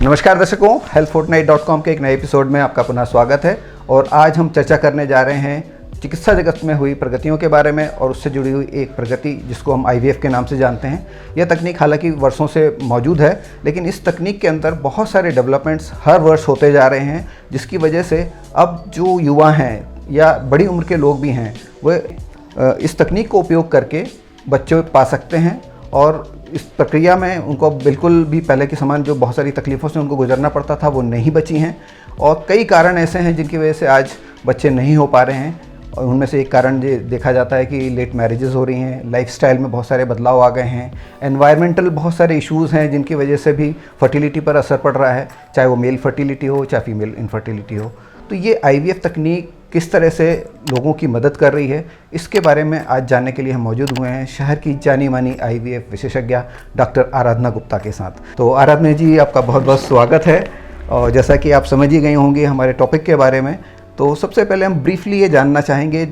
नमस्कार दर्शकों, healthfortnight.com के एक नए एपिसोड में आपका पुनः स्वागत है। और आज हम चर्चा करने जा रहे हैं चिकित्सा जगत में हुई प्रगतियों के बारे में और उससे जुड़ी हुई एक प्रगति जिसको हम IVF के नाम से जानते हैं। यह तकनीक हालांकि वर्षों से मौजूद है, लेकिन इस तकनीक के अंदर बहुत सारे डेवलपमेंट्स हर वर्ष होते जा रहे हैं, जिसकी वजह से अब जो युवा हैं या बड़ी उम्र के लोग भी हैं वह इस तकनीक को उपयोग करके बच्चे पा सकते हैं। और इस प्रक्रिया में उनको बिल्कुल भी पहले के समान जो बहुत सारी तकलीफ़ों से उनको गुजरना पड़ता था वो नहीं बची हैं। और कई कारण ऐसे हैं जिनकी वजह से आज बच्चे नहीं हो पा रहे हैं। और उनमें से एक कारण ये देखा जाता है कि लेट मैरिजेस हो रही हैं, लाइफस्टाइल में बहुत सारे बदलाव आ गए हैं, एनवायरमेंटल बहुत सारे इश्यूज़ हैं जिनकी वजह से भी फर्टिलिटी पर असर पड़ रहा है, चाहे वो मेल फर्टिलिटी हो चाहे फीमेल इनफर्टिलिटी हो। तो ये IVF तकनीक किस तरह से लोगों की मदद कर रही है, इसके बारे में आज जानने के लिए हम मौजूद हुए हैं शहर की जानी मानी IVF विशेषज्ञ डॉक्टर आराधना गुप्ता के साथ। तो आराधना जी, आपका बहुत बहुत स्वागत है। और जैसा कि आप समझ ही गए होंगे हमारे टॉपिक के बारे में, तो सबसे पहले हम ब्रीफली ये जानना चाहेंगे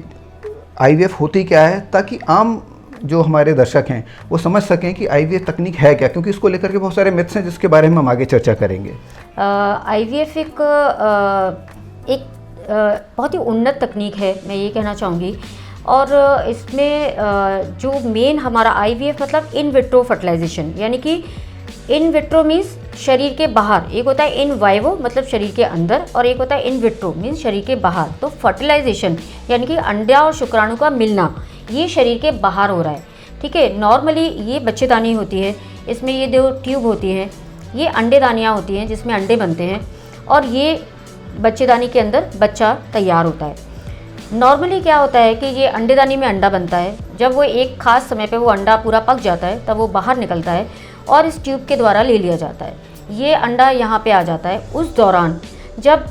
IVF होती क्या है, ताकि आम जो हमारे दर्शक हैं वो समझ सकें कि IVF तकनीक है क्या, क्योंकि इसको लेकर के बहुत सारे मिथ्स हैं जिसके बारे में हम आगे चर्चा करेंगे। IVF एक बहुत ही उन्नत तकनीक है, मैं ये कहना चाहूँगी। और इसमें जो मेन हमारा IVF मतलब इन विट्रो फर्टिलाइजेशन, यानी कि इन विट्रो मीन्स शरीर के बाहर, एक होता है इन वाइवो मतलब शरीर के अंदर, और एक होता है इन विट्रो मीन्स शरीर के बाहर। तो फर्टिलाइजेशन यानी कि अंडा और शुक्राणु का मिलना, ये शरीर के बाहर हो रहा है। ठीक है, नॉर्मली ये बच्चेदानी होती है, इसमें ये दो ट्यूब होती हैं, ये अंडेदानियाँ होती हैं जिसमें अंडे बनते हैं, और ये बच्चेदानी के अंदर बच्चा तैयार होता है। नॉर्मली क्या होता है कि ये अंडेदानी में अंडा बनता है, जब वो एक ख़ास समय पे वो अंडा पूरा पक जाता है तब वो बाहर निकलता है और इस ट्यूब के द्वारा ले लिया जाता है। ये अंडा यहाँ पे आ जाता है। उस दौरान जब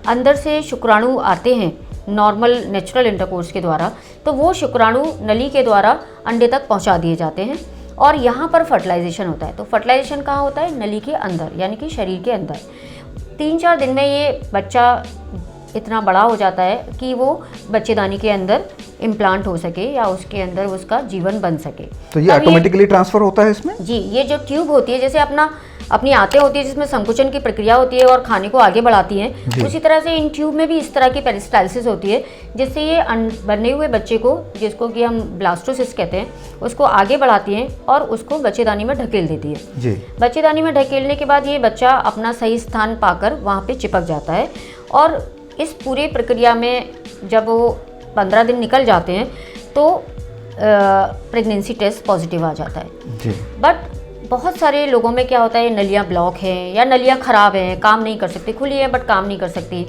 अंदर से शुक्राणु आते हैं नॉर्मल नेचुरल इंटरकोर्स के द्वारा, तो वो शुक्राणु नली के द्वारा अंडे तक पहुँचा दिए जाते हैं और यहाँ पर फर्टिलाइजेशन होता है। तो फर्टिलाइजेशन कहाँ होता है? नली के अंदर, यानी कि शरीर के अंदर। 3-4 दिन में ये बच्चा इतना बड़ा हो जाता है कि वो बच्चेदानी के अंदर इम्प्लांट हो सके या उसके अंदर उसका जीवन बन सके। तो ये ऑटोमेटिकली ट्रांसफ़र होता है इसमें? जी, ये जो ट्यूब होती है, जैसे अपनी आंतें होती है जिसमें संकुचन की प्रक्रिया होती है और खाने को आगे बढ़ाती हैं, उसी तरह से इन ट्यूब में भी इस तरह की पेरिस्टाल्सिस होती है, जिससे ये बने हुए बच्चे को, जिसको कि हम ब्लास्टोसिस्ट कहते हैं, उसको आगे बढ़ाती हैं और उसको बच्चेदानी में ढकेल देती है। जी। बच्चेदानी में ढकेलने के बाद ये बच्चा अपना सही स्थान पाकर वहाँ पे चिपक जाता है। और इस पूरे प्रक्रिया में जब वो 15 दिन निकल जाते हैं तो प्रेगनेंसी टेस्ट पॉजिटिव आ जाता है। जी। बट बहुत सारे लोगों में क्या होता है, नलियाँ ब्लॉक हैं या नलियाँ ख़राब हैं, काम नहीं कर सकती, खुली है बट काम नहीं कर सकती,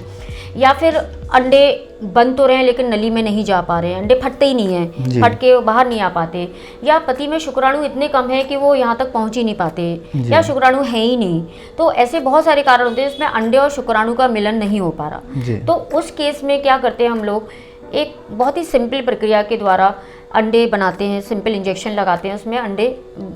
या फिर अंडे बन तो रहे हैं लेकिन नली में नहीं जा पा रहे हैं, अंडे फटते ही नहीं हैं, फट के बाहर नहीं आ पाते, या पति में शुक्राणु इतने कम है कि वो यहाँ तक पहुँच ही नहीं पाते, या शुक्राणु है ही नहीं। तो ऐसे बहुत सारे कारण होते हैं जिसमें अंडे और शुक्राणु का मिलन नहीं हो पा रहा। तो उस केस में क्या करते हैं हम लोग, एक बहुत ही सिंपल प्रक्रिया के द्वारा अंडे बनाते हैं, सिंपल इंजेक्शन लगाते हैं, उसमें अंडे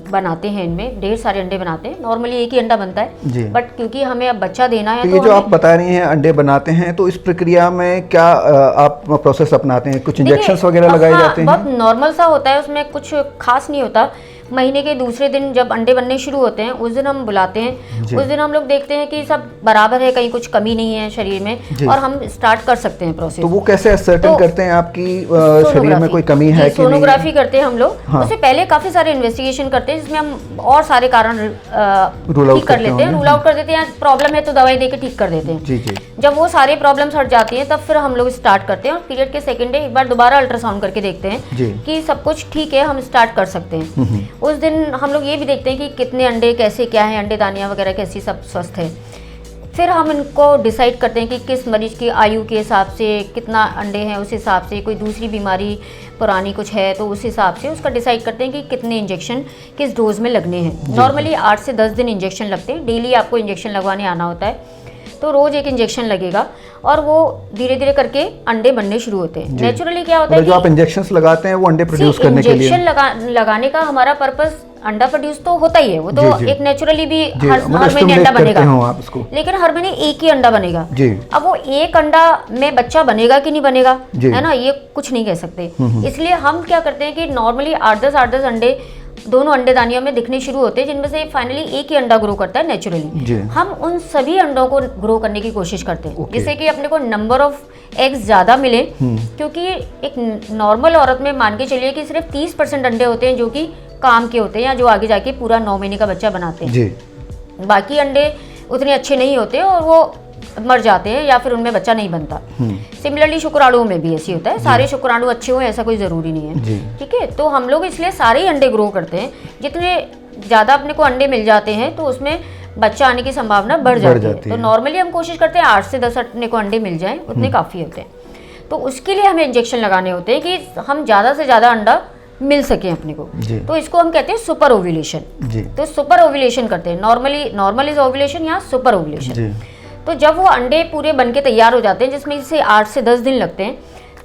बनाते हैं, इनमें ढेर सारे अंडे बनाते हैं। नॉर्मली एक ही अंडा बनता है, बट क्योंकि हमें अब बच्चा देना है, तो ये जो आप बता रही हैं अंडे बनाते हैं, तो इस प्रक्रिया में क्या आप प्रोसेस अपनाते हैं? कुछ इंजेक्शंस वगैरह लगाए जाते हैं? बहुत नॉर्मल सा होता है, उसमें कुछ खास नहीं होता। महीने के दूसरे दिन जब अंडे बनने शुरू होते हैं उस दिन हम बुलाते हैं, उस दिन हम लोग देखते हैं कि सब बराबर है, कहीं कुछ कमी नहीं है शरीर में, और हम स्टार्ट कर सकते हैं प्रोसेस। तो वो कैसे सर्टेन करते हैं आपकी शरीर में कोई कमी है कि नहीं? सोनोग्राफी करते हैं हम लोग। उससे पहले काफी सारे इन्वेस्टिगेशन करते हैं जिसमें हम और सारे कारण ठीक कर लेते हैं, रूल आउट कर देते हैं। प्रॉब्लम है तो दवाई देके ठीक कर देते हैं। जब वो सारे प्रॉब्लम्स हट जाती हैं तब फिर हम लोग स्टार्ट करते हैं, और पीरियड के सेकंड डे एक बार दोबारा अल्ट्रासाउंड करके देखते हैं कि सब कुछ ठीक है, हम स्टार्ट कर सकते हैं। उस दिन हम लोग ये भी देखते हैं कि कितने अंडे, कैसे क्या है, अंडे दानियाँ वगैरह कैसी सब स्वस्थ है। फिर हम इनको डिसाइड करते हैं कि किस मरीज की आयु के हिसाब से कितना अंडे हैं, उस हिसाब से कोई दूसरी बीमारी पुरानी कुछ है तो उस हिसाब से उसका डिसाइड करते हैं कि कितने इंजेक्शन किस डोज में लगने हैं। नॉर्मली 8 से 10 दिन इंजेक्शन लगते हैं, डेली आपको इंजेक्शन लगवाने आना होता है, तो रोज़ एक इंजेक्शन लगेगा और वो धीरे धीरे करके अंडे बनने शुरू होते हैं। नेचुरली क्या होता है, जो आप इंजेक्शंस लगाते हैं वो अंडे प्रोड्यूस करने के लिए? इंजेक्शन लगाने का हमारा पर्पस अंडा प्रोड्यूस तो होता ही है, वो तो एक नेचुरली भी हर महीने अंडा बनेगा, लेकिन हर महीने एक ही अंडा बनेगा। अब वो एक अंडा में बच्चा बनेगा कि नहीं बनेगा, है ना, ये कुछ नहीं कह सकते। इसलिए हम क्या करते हैं कि नॉर्मली 8-10 अंडे दोनों अंडेदानियों में दिखने शुरू होते हैं, जिनमें से फाइनली एक ही अंडा ग्रो करता है नेचुरली। हम उन सभी अंडों को ग्रो करने की कोशिश करते हैं जिससे कि अपने को नंबर ऑफ एग्स ज़्यादा मिले, क्योंकि एक नॉर्मल औरत में मान के चलिए कि सिर्फ 30% अंडे होते हैं जो कि काम के होते हैं या जो आगे जाके पूरा 9 महीने का बच्चा बनाते हैं। बाकी अंडे उतने अच्छे नहीं होते और वो मर जाते हैं या फिर उनमें बच्चा नहीं बनता। सिमिलरली शुक्राणुओं में भी ऐसी होता है, सारे शुक्राणु अच्छे हों ऐसा कोई ज़रूरी नहीं है, ठीक है। तो हम लोग इसलिए सारे ही अंडे ग्रो करते हैं, जितने ज़्यादा अपने को अंडे मिल जाते हैं तो उसमें बच्चा आने की संभावना बढ़ जाती है। तो नॉर्मली हम कोशिश करते हैं 8 से 10 अपने को अंडे मिल जाएं, उतने काफ़ी होते हैं। तो उसके लिए हमें इंजेक्शन लगाने होते हैं कि हम ज़्यादा से ज़्यादा अंडा मिल सके अपने को। तो इसको हम कहते हैं सुपर ओव्यूलेशन। तो सुपर ओव्यूलेशन करते हैं, नॉर्मल इज ओव्यूलेशन या सुपर ओव्यूलेशन। तो जब वो अंडे पूरे बन के तैयार हो जाते हैं, जिसमें से 8 से 10 दिन लगते हैं,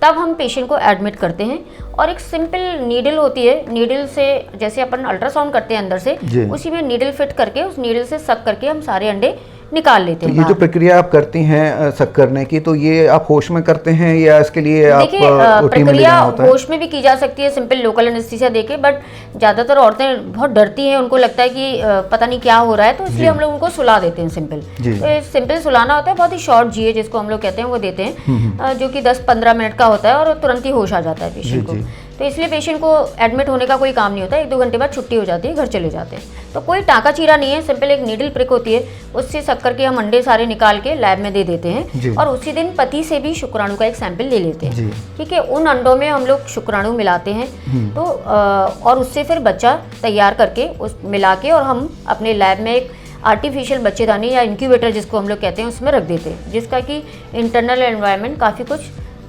तब हम पेशेंट को एडमिट करते हैं और एक सिंपल नीडल होती है, नीडल से जैसे अपन अल्ट्रासाउंड करते हैं अंदर से, उसी में नीडल फिट करके उस नीडल से सक करके हम सारे अंडे निकाल लेते हैं। ये जो प्रक्रिया आप करती हैं सक करने की, तो ये आप होश में करते हैं या इसके लिए आप ओटी में लेना होता है? होश में भी की जा सकती है सिंपल लोकल एनेस्थीसिया देके, बट ज़्यादातर औरतें बहुत डरती हैं, उनको लगता है कि पता नहीं क्या हो रहा है, तो इसलिए हम लोग उनको सुला देते हैं सिंपल। तो सिंपल सुलाना होता है, बहुत ही शॉर्ट जीए जिसको हम लोग कहते हैं वो देते हैं, जो कि 10-15 मिनट का होता है और तुरंत ही होश आ जाता है पेशेंट को। तो इसलिए पेशेंट को एडमिट होने का कोई काम नहीं होता, 1-2 घंटे बाद छुट्टी हो जाती है, घर चले जाते हैं। तो कोई टाँका चीरा नहीं है, सिंपल एक नीडल प्रिक होती है, उससे सक करके हम अंडे सारे निकाल के लैब में दे देते हैं और उसी दिन पति से भी शुक्राणु का एक सैंपल ले लेते हैं, ठीक है। उन अंडों में हम लोग शुक्राणु मिलाते हैं तो और उससे फिर बच्चा तैयार करके उस मिला के और हम अपने लैब में एक आर्टिफिशियल बच्चेदानी या इंक्यूबेटर जिसको हम लोग कहते हैं उसमें रख देते हैं, जिसका कि इंटरनल एनवायरनमेंट काफ़ी कुछ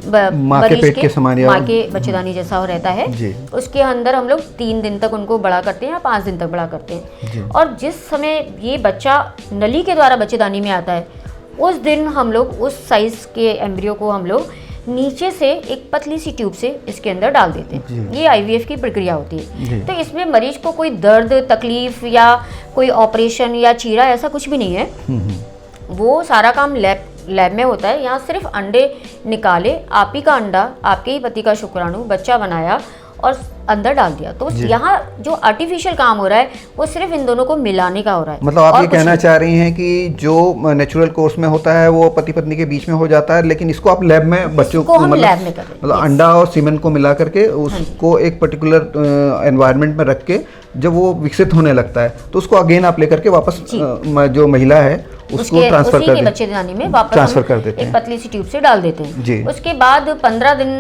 मरीज के माँ के बच्चेदानी जैसा रहता है। उसके अंदर हम लोग 3 दिन तक उनको बड़ा करते हैं या 5 दिन तक बड़ा करते हैं। और जिस समय ये बच्चा नली के द्वारा बच्चेदानी में आता है, उस दिन हम लोग उस साइज के एम्ब्रियो को हम लोग नीचे से एक पतली सी ट्यूब से इसके अंदर डाल देते हैं। ये आईवीएफ की प्रक्रिया होती है। तो इसमें मरीज को कोई दर्द तकलीफ या कोई ऑपरेशन या चीरा ऐसा कुछ भी नहीं है, वो सारा काम लैब में होता है। यहाँ सिर्फ अंडे निकाले, आप ही का अंडा, आपके ही पति का शुक्राणु बच्चा बनाया और अंदर डाल दिया। तो यहाँ जो आर्टिफिशियल काम हो रहा है वो सिर्फ इन दोनों को मिलाने का हो रहा है। मतलब आप ये कहना चाह रही हैं कि जो नेचुरल कोर्स में होता है वो पति पत्नी के बीच में हो जाता है, लेकिन इसको आप लैब में बच्चों को मतलब अंडा और सीमेंट को मिला करके उसको एक पर्टिकुलर एनवायरनमेंट में रख के जब वो विकसित होने लगता है तो उसको अगेन आप लेकर के वापस जो महिला है उसको ट्रांसफर कर बच्चेदानी में वापस ट्रांसफर कर देते हैं, एक पतली सी ट्यूब से डाल देते हैं। उसके बाद 15 दिन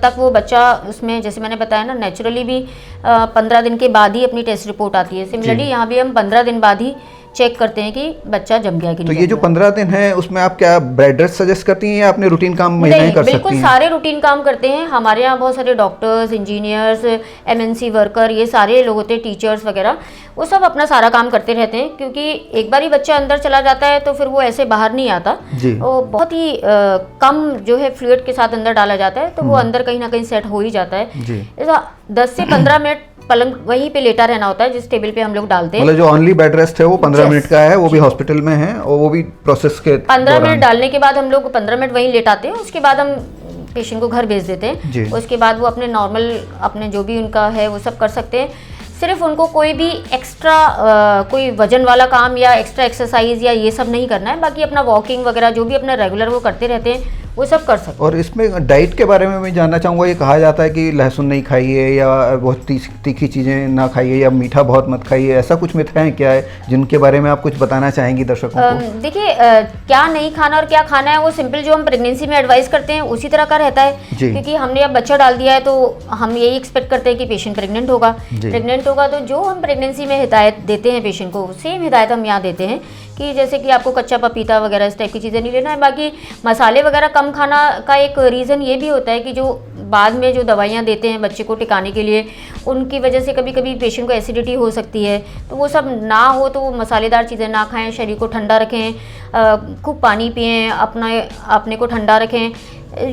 तक वो बच्चा उसमें, जैसे मैंने बताया ना, नेचुरली भी 15 दिन के बाद ही अपनी टेस्ट रिपोर्ट आती है। सिमिलरली यहाँ भी हम 15 दिन बाद ही चेक करते हैं कि बच्चा जम गया कि नहीं। तो ये जो 15 दिन है उसमें आप क्या बेड रेस्ट सजेस्ट करती हैं या अपने रूटीन काम महिलाएं कर सकती हैं? बिल्कुल सारे रूटीन काम करते हैं। हमारे यहाँ बहुत सारे डॉक्टर्स, इंजीनियर्स, एमएनसी वर्कर, ये सारे लोग होते हैं, टीचर्स वगैरह, वो सब अपना सारा काम करते रहते हैं, क्योंकि एक बार ही बच्चा अंदर चला जाता है तो फिर वो ऐसे बाहर नहीं आता। वो बहुत ही कम जो है फ्लूइड के साथ अंदर डाला जाता है, तो वो अंदर कहीं ना कहीं सेट हो ही जाता है। 10 से 15 मिनट पलंग वहीं पे लेटा रहना होता है जिस टेबल पे हम लोग डालते हैं। मतलब जो ओनली बेड रेस्ट है वो 15 मिनट का है, वो भी हॉस्पिटल में है और वो भी प्रोसेस के 15 मिनट डालने के बाद हम लोग 15 मिनट वहीं लेटाते हैं। उसके बाद हम पेशेंट को घर भेज देते हैं। उसके बाद वो अपने नॉर्मल अपने जो भी उनका है वो सब कर सकते हैं। सिर्फ उनको कोई भी एक्स्ट्रा कोई वजन वाला काम या एक्स्ट्रा एक्सरसाइज या ये सब नहीं करना है। बाकी अपना वॉकिंग वगैरह जो भी अपना रेगुलर वो करते रहते हैं वो सब कर सकते हैं। और इसमें डाइट के बारे में मैं जानना चाहूँगा, ये कहा जाता है कि लहसुन नहीं खाइए या बहुत तीखी चीज़ें ना खाइए या मीठा बहुत मत खाइए, ऐसा कुछ मिथ है क्या है जिनके बारे में आप कुछ बताना चाहेंगी दर्शकों को? देखिए, क्या नहीं खाना और क्या खाना है वो सिंपल जो हम प्रेगनेंसी में एडवाइस करते हैं उसी तरह का रहता है, क्योंकि हमने अब बच्चा डाल दिया है तो हम यही एक्सपेक्ट करते हैं कि पेशेंट प्रेग्नेंट होगा। तो जो हम प्रेगनेंसी में हिदायत देते हैं पेशेंट को, सेम हिदायत हम यहाँ देते हैं कि जैसे कि आपको कच्चा पपीता वगैरह इस टाइप की चीज़ें नहीं लेना है। बाकी मसाले वगैरह कम खाना का एक रीज़न ये भी होता है कि जो बाद में जो दवाइयाँ देते हैं बच्चे को टिकाने के लिए, उनकी वजह से कभी कभी पेशेंट को एसिडिटी हो सकती है, तो वो सब ना हो तो वो मसालेदार चीज़ें ना खाएं, शरीर को ठंडा रखें, खूब पानी पिएं, अपने को ठंडा रखें।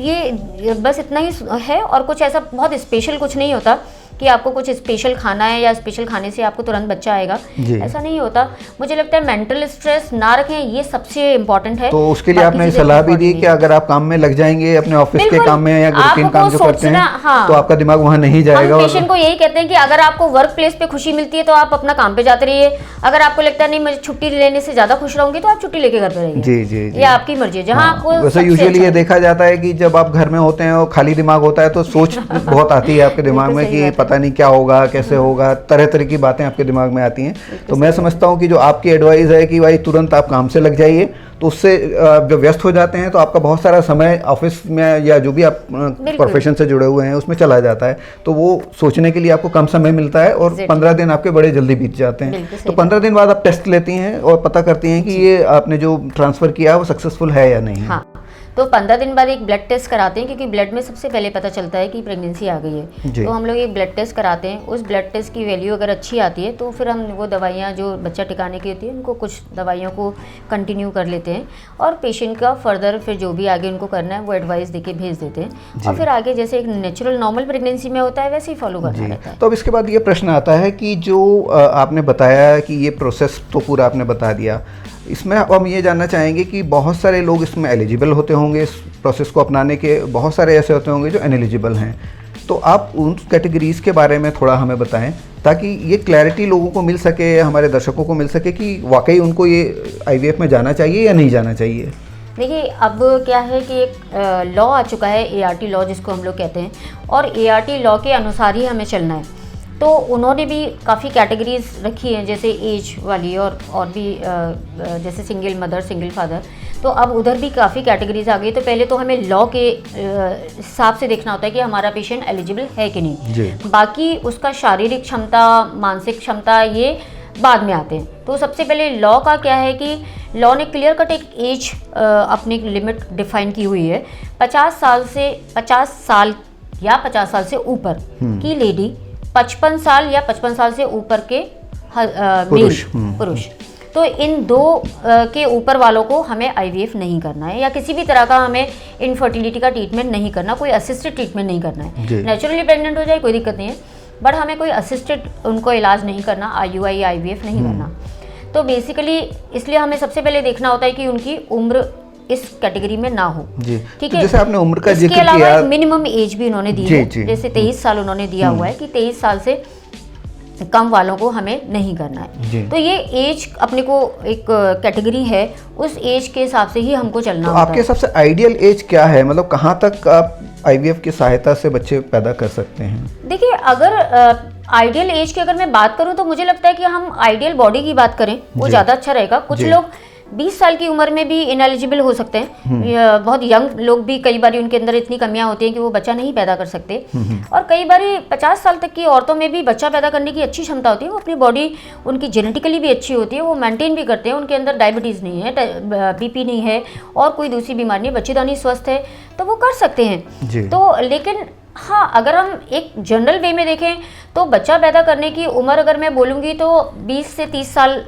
ये बस इतना ही है और कुछ ऐसा बहुत स्पेशल कुछ नहीं होता। कि आपको कुछ स्पेशल खाना है या स्पेशल खाने से आपको तुरंत बच्चा आएगा, ऐसा नहीं होता। मुझे लगता है मेंटल स्ट्रेस ना रखें, ये सबसे इम्पोर्टेंट है। तो उसके लिए आपने सलाह भी दी कि अगर आप काम में लग जाएंगे अपने ऑफिस के काम में या रूटीन काम जो करते हैं, तो आपका दिमाग वहाँ नहीं जाएगा। हम पेशेंट को यही कहते हैं कि अगर आपको वर्क प्लेस पे खुशी मिलती है तो आप अपना काम पे जाते रहिए, अगर आपको लगता है नहीं मैं छुट्टी लेने से ज्यादा खुश रहूंगी तो आप छुट्टी लेके घर पे रहिए। जी जी, ये आपकी मर्जी है, जहाँ आपको वैसे यूजुअली ये देखा जाता है कि जब आप घर में होते हैं और खाली दिमाग होता है तो सोच बहुत आती है आपके दिमाग में कि पता नहीं क्या होगा, कैसे होगा, तरह तरह की बातें आपके दिमाग में आती हैं। तो मैं समझता हूँ कि जो आपकी एडवाइस है कि भाई तुरंत आप काम से लग जाइए, तो उससे जब व्यस्त हो जाते हैं तो आपका बहुत सारा समय ऑफिस में या जो भी आप प्रोफेशन से जुड़े हुए हैं उसमें चला जाता है, तो वो सोचने के लिए आपको कम समय मिलता है और 15 दिन आपके बड़े जल्दी बीत जाते हैं। तो 15 दिन बाद आप टेस्ट लेती हैं और पता करती हैं कि ये आपने जो ट्रांसफ़र किया है वो सक्सेसफुल है या नहीं है। हाँ, तो 15 दिन बाद एक ब्लड टेस्ट कराते हैं, क्योंकि ब्लड में सबसे पहले पता चलता है कि प्रेगनेंसी आ गई है। तो हम लोग एक ब्लड टेस्ट कराते हैं, उस ब्लड टेस्ट की वैल्यू अगर अच्छी आती है तो फिर हम वो दवाइयाँ जो बच्चा टिकाने की होती है उनको कुछ दवाइयों को कंटिन्यू कर लेते हैं और पेशेंट का फर्दर फिर जो भी आगे उनको करना है वो एडवाइस देके भेज देते हैं और फिर आगे जैसे एक नेचुरल नॉर्मल प्रेगनेंसी में होता है वैसे ही फॉलो करना रहता है। तो अब इसके बाद ये प्रश्न आता है कि जो आपने बताया कि ये प्रोसेस तो पूरा आपने बता दिया, इसमें हम ये जानना चाहेंगे कि बहुत सारे लोग इसमें एलिजिबल होते होंगे, इस प्रोसेस को अपनाने के बहुत सारे ऐसे होते होंगे जो इनएलिजिबल हैं, तो आप उन कैटेगरीज के बारे में थोड़ा हमें बताएं ताकि ये क्लैरिटी लोगों को मिल सके, हमारे दर्शकों को मिल सके कि वाकई उनको ये आईवीएफ में जाना चाहिए या नहीं जाना चाहिए। देखिए, अब क्या है कि एक लॉ आ चुका है, ART लॉ जिसको हम लोग कहते हैं, और ART लॉ के अनुसार ही हमें चलना है। तो उन्होंने भी काफ़ी कैटेगरीज रखी हैं, जैसे एज वाली और भी जैसे सिंगल मदर, सिंगल फादर, तो अब उधर भी काफ़ी कैटेगरीज आ गई। तो पहले तो हमें लॉ के हिसाब से देखना होता है कि हमारा पेशेंट एलिजिबल है कि नहीं। बाकी उसका शारीरिक क्षमता, मानसिक क्षमता, ये बाद में आते हैं। तो सबसे पहले लॉ का क्या है कि लॉ ने क्लियर कट एक एज अपनी लिमिट डिफाइन की हुई है। 50 साल या 50 साल से ऊपर की लेडी, 55 साल या 55 साल से ऊपर के पुरुष, तो इन दो के ऊपर वालों को हमें आईवीएफ नहीं करना है, या किसी भी तरह का हमें इनफर्टिलिटी का ट्रीटमेंट नहीं करना, कोई असिस्टेड ट्रीटमेंट नहीं करना है। नेचुरली प्रेग्नेंट हो जाए कोई दिक्कत नहीं है, बट हमें कोई असिस्टेड उनको इलाज नहीं करना, IUI या IVF नहीं करना। तो बेसिकली इसलिए हमें सबसे पहले देखना होता है कि उनकी उम्र इस कैटेगरी में ना हो। ठीक है, जैसे आपने उम्र का जिक्र किया, इसके अलावा मिनिमम एज भी उन्होंने दी है, जैसे 23 साल उन्होंने दिया हुआ है कि 23 साल से कम वालों को हमें नहीं करना है। तो ये एज अपने को एक कैटेगरी है, उस एज के हिसाब से ही हमको चलना होता है। आपके सबसे आइडियल एज क्या है, मतलब कहाँ तक आप IVF की सहायता से बच्चे पैदा कर सकते हैं? देखिए, अगर आइडियल एज की अगर मैं बात करूं तो मुझे लगता है कि हम आइडियल बॉडी की बात करें वो ज़्यादा अच्छा रहेगा। कुछ लोग 20 साल की उम्र में भी इनएलिजिबल हो सकते हैं, बहुत यंग लोग भी, कई बार उनके अंदर इतनी कमियां होती हैं कि वो बच्चा नहीं पैदा कर सकते, और कई बार 50 साल तक की औरतों में भी बच्चा पैदा करने की अच्छी क्षमता होती है, वो अपनी बॉडी उनकी जेनेटिकली भी अच्छी होती है, वो मेंटेन भी करते हैं, उनके अंदर डायबिटीज़ नहीं है, BP नहीं है और कोई दूसरी बीमारी नहीं, बच्चेदानी स्वस्थ है, तो वो कर सकते हैं। तो लेकिन हाँ, अगर हम एक जनरल वे में देखें तो बच्चा पैदा करने की उम्र अगर मैं बोलूँगी तो 20 से 30 साल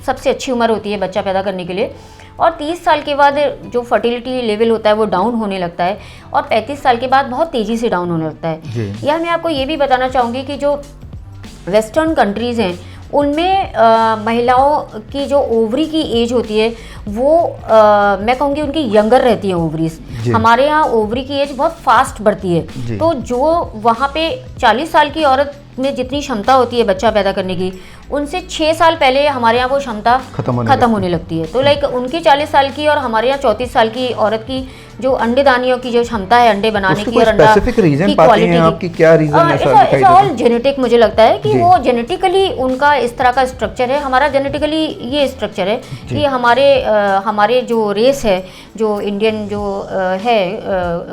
सबसे अच्छी उम्र होती है बच्चा पैदा करने के लिए, और 30 साल के बाद जो फर्टिलिटी लेवल होता है वो डाउन होने लगता है, और 35 साल के बाद बहुत तेज़ी से डाउन होने लगता है। यह मैं आपको ये भी बताना चाहूँगी कि जो वेस्टर्न कंट्रीज़ हैं उनमें महिलाओं की जो ओवरी की एज होती है वो मैं कहूँगी उनकी यंगर रहती है ओवरीज। हमारे यहाँ ओवरी की एज बहुत फास्ट बढ़ती है, तो जो वहाँ पे 40 साल की औरत में जितनी क्षमता होती है बच्चा पैदा करने की, उनसे 6 साल पहले हमारे यहाँ वो क्षमता खत्म होने लगती है। तो लाइक उनकी 40 साल की और हमारे यहाँ 34 साल की औरत की जो अंडेदानियों की जो क्षमता है अंडे बनाने की और अंडा की क्वालिटी, क्या रीजन है? It's all genetic. मुझे लगता है कि वो जेनेटिकली उनका इस तरह का स्ट्रक्चर है, हमारा जेनेटिकली ये स्ट्रक्चर है कि हमारे जो रेस है, जो इंडियन जो है,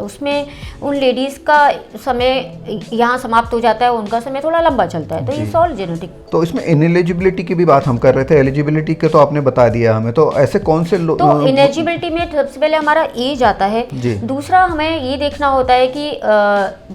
उसमें उन लेडीज़ का समय यहाँ समाप्त हो जाता है, उनका समय थोड़ा लंबा चलता है, तो इट्स ऑल जेनेटिक। तो इसमें इनएलिजिबिलिटी की भी बात हम कर रहे थे, एलिजिबिलिटी के तो आपने बता दिया हमें, तो ऐसे कौन से लोग? तो इनएलिजिबिलिटी में सबसे पहले हमारा एज आता है, दूसरा हमें ये देखना होता है कि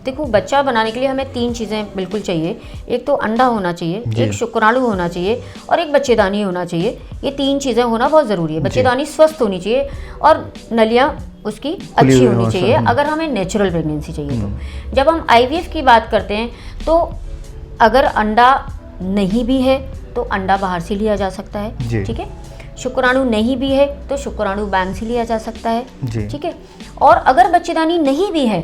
देखो बच्चा बनाने के लिए हमें 3 चीज़ें बिल्कुल चाहिए, एक तो अंडा होना चाहिए, एक शुक्राणु होना चाहिए और एक बच्चेदानी होना चाहिए। ये 3 चीज़ें होना बहुत ज़रूरी है। बच्चेदानी स्वस्थ होनी चाहिए और नलियाँ उसकी अच्छी होनी चाहिए अगर हमें नेचुरल प्रेगनेंसी चाहिए। तो जब हम IVF की बात करते हैं तो अगर अंडा नहीं भी है तो अंडा बाहर से लिया जा सकता जी। है, ठीक है। शुक्राणु नहीं भी है तो शुक्राणु बैंक से लिया जा सकता है, जी। ठीक है। और अगर बच्चेदानी नहीं भी है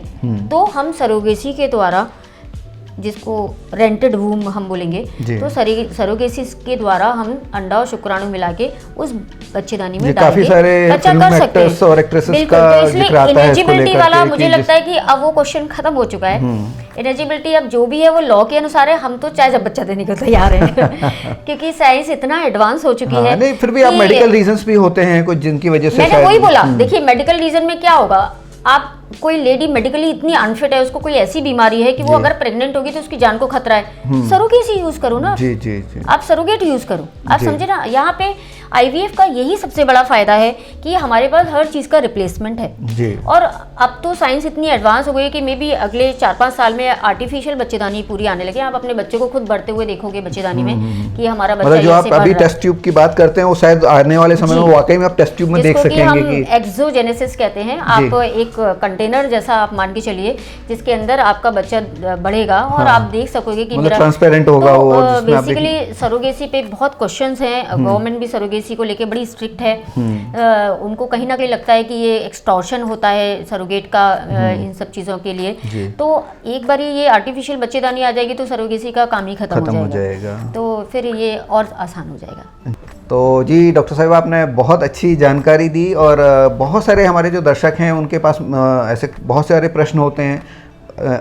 तो हम सरोगेसी के द्वारा, जिसको रेंटेड वूम हम बोलेंगे, जी। तो सरोगेसी के द्वारा हम अंडा और शुक्राणु मिला के उस बच्चेदानी में जी, डाल काफी के सारे बच्चा फिल्म कर सकते एक्टर्स हैं। और एक्ट्रेसेस बिल्कुल, का तो इसलिए जिक्र आता है इसको इलिजिबिलिटी लेकर वाला के मुझे कि लगता है कि अब वो क्वेश्चन खत्म हो चुका है। इलिजिबिलिटी अब जो भी है वो लॉ के अनुसार है, हम तो चाहे जब बच्चा देने को तैयार हैं क्योंकि साइंस इतना एडवांस हो चुकी है। नहीं, फिर भी आप कि मेडिकल रीजंस भी होते हैं कुछ जिनकी वजह से मैंने वही बोला, देखिए मेडिकल रीजन में क्या होगा, आप कोई लेडी मेडिकली इतनी अनफिट है, उसको कोई ऐसी बीमारी है कि वो अगर प्रेग्नेंट होगी तो उसकी जान को खतरा है, सरोगेसी यूज करो ना। जी जी जी। आप सरोगेट यूज करो, आप समझे ना। यहाँ पे आईवीएफ का यही सबसे बड़ा फायदा है कि हमारे पास हर चीज का रिप्लेसमेंट है जी। और अब तो साइंस इतनी एडवांस हो गई है कि मे बी अगले 4-5 साल में आर्टिफिशियल बच्चेदानी पूरी आने लगे। आप अपने बच्चे को खुद बढ़ते हुए देखोगे बच्चेदानी में कि हमारा बच्चा मतलब जो आप ऐसे बढ़ अभी रहा है। टेस्ट ट्यूब की बात करते हैं वो शायद आने वाले समय में वाकई में आप टेस्ट ट्यूब में देख जिसको कि सकेंगे हम कि एक्सोजेनेसिस कहते हैं। आप एक कंटेनर जैसा आप मान के चलिए जिसके अंदर आपका बच्चा बढ़ेगा और आप देख सकोगे कि मतलब ट्रांसपेरेंट होगा वो, जिसमें आप बेसिकली सरोगेसी पे बहुत क्वेश्चंस हैं। गवर्नमेंट भी सरोगेसी को लेके बड़ी स्ट्रिक्ट है। उनको कहीं ना कहीं लगता है कि ये एक्सटॉर्शन होता है सरोगेट का इन सब चीज़ों के लिए। तो एक बार ये आर्टिफिशियल बच्चेदानी आ जाएगी तो सरोगेसी का काम ही खत्म हो जाएगा। तो फिर ये और आसान हो जाएगा। तो जी डॉक्टर साहिबा, आपने बहुत अच्छी जानकारी दी और बहुत सारे हमारे जो दर्शक हैं उनके पास ऐसे बहुत सारे प्रश्न होते हैं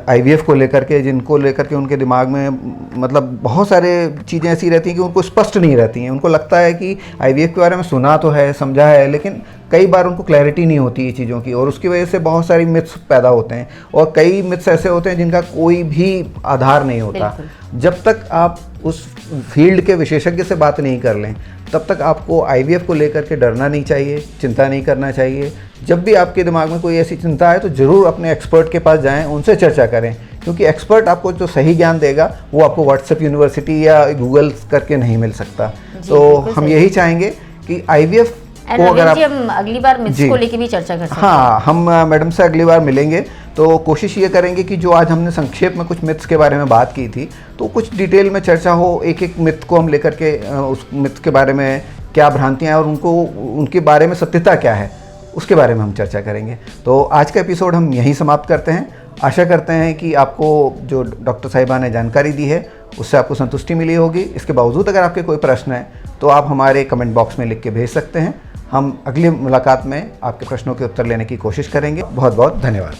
आईवीएफ को लेकर के, जिनको लेकर के उनके दिमाग में मतलब बहुत सारे चीज़ें ऐसी रहती हैं कि उनको स्पष्ट नहीं रहती हैं। उनको लगता है कि आईवीएफ के बारे में सुना तो है, समझा है, लेकिन कई बार उनको क्लैरिटी नहीं होती है चीज़ों की और उसकी वजह से बहुत सारी मिथ्स पैदा होते हैं और कई मिथ्स ऐसे होते हैं जिनका कोई भी आधार नहीं होता। जब तक आप उस फील्ड के विशेषज्ञ से बात नहीं कर लें तब तक आपको आईवीएफ को लेकर के डरना नहीं चाहिए, चिंता नहीं करना चाहिए। जब भी आपके दिमाग में कोई ऐसी चिंता है तो ज़रूर अपने एक्सपर्ट के पास जाएं, उनसे चर्चा करें, क्योंकि एक्सपर्ट आपको जो सही ज्ञान देगा वो आपको व्हाट्सएप यूनिवर्सिटी या गूगल करके नहीं मिल सकता। तो हम यही चाहेंगे कि आईवीएफ को अगर आप हम अगली बार मिथ्स को लेके भी चर्चा कर सकते हैं। हाँ, हम मैडम से अगली बार मिलेंगे तो कोशिश ये करेंगे कि जो आज हमने संक्षेप में कुछ मिथ्स के बारे में बात की थी तो कुछ डिटेल में चर्चा हो, एक एक मिथ को हम लेकर के उस मिथ के बारे में क्या भ्रांतियाँ और उनको उनके बारे में सत्यता क्या है उसके बारे में हम चर्चा करेंगे। तो आज का एपिसोड हम यहीं समाप्त करते हैं। आशा करते हैं कि आपको जो डॉक्टर साहिबा ने जानकारी दी है उससे आपको संतुष्टि मिली होगी। इसके बावजूद अगर आपके कोई प्रश्न है तो आप हमारे कमेंट बॉक्स में लिख के भेज सकते हैं। हम अगली मुलाकात में आपके प्रश्नों के उत्तर लेने की कोशिश करेंगे। बहुत बहुत धन्यवाद।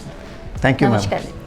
Thank you ma'am. नमस्कार।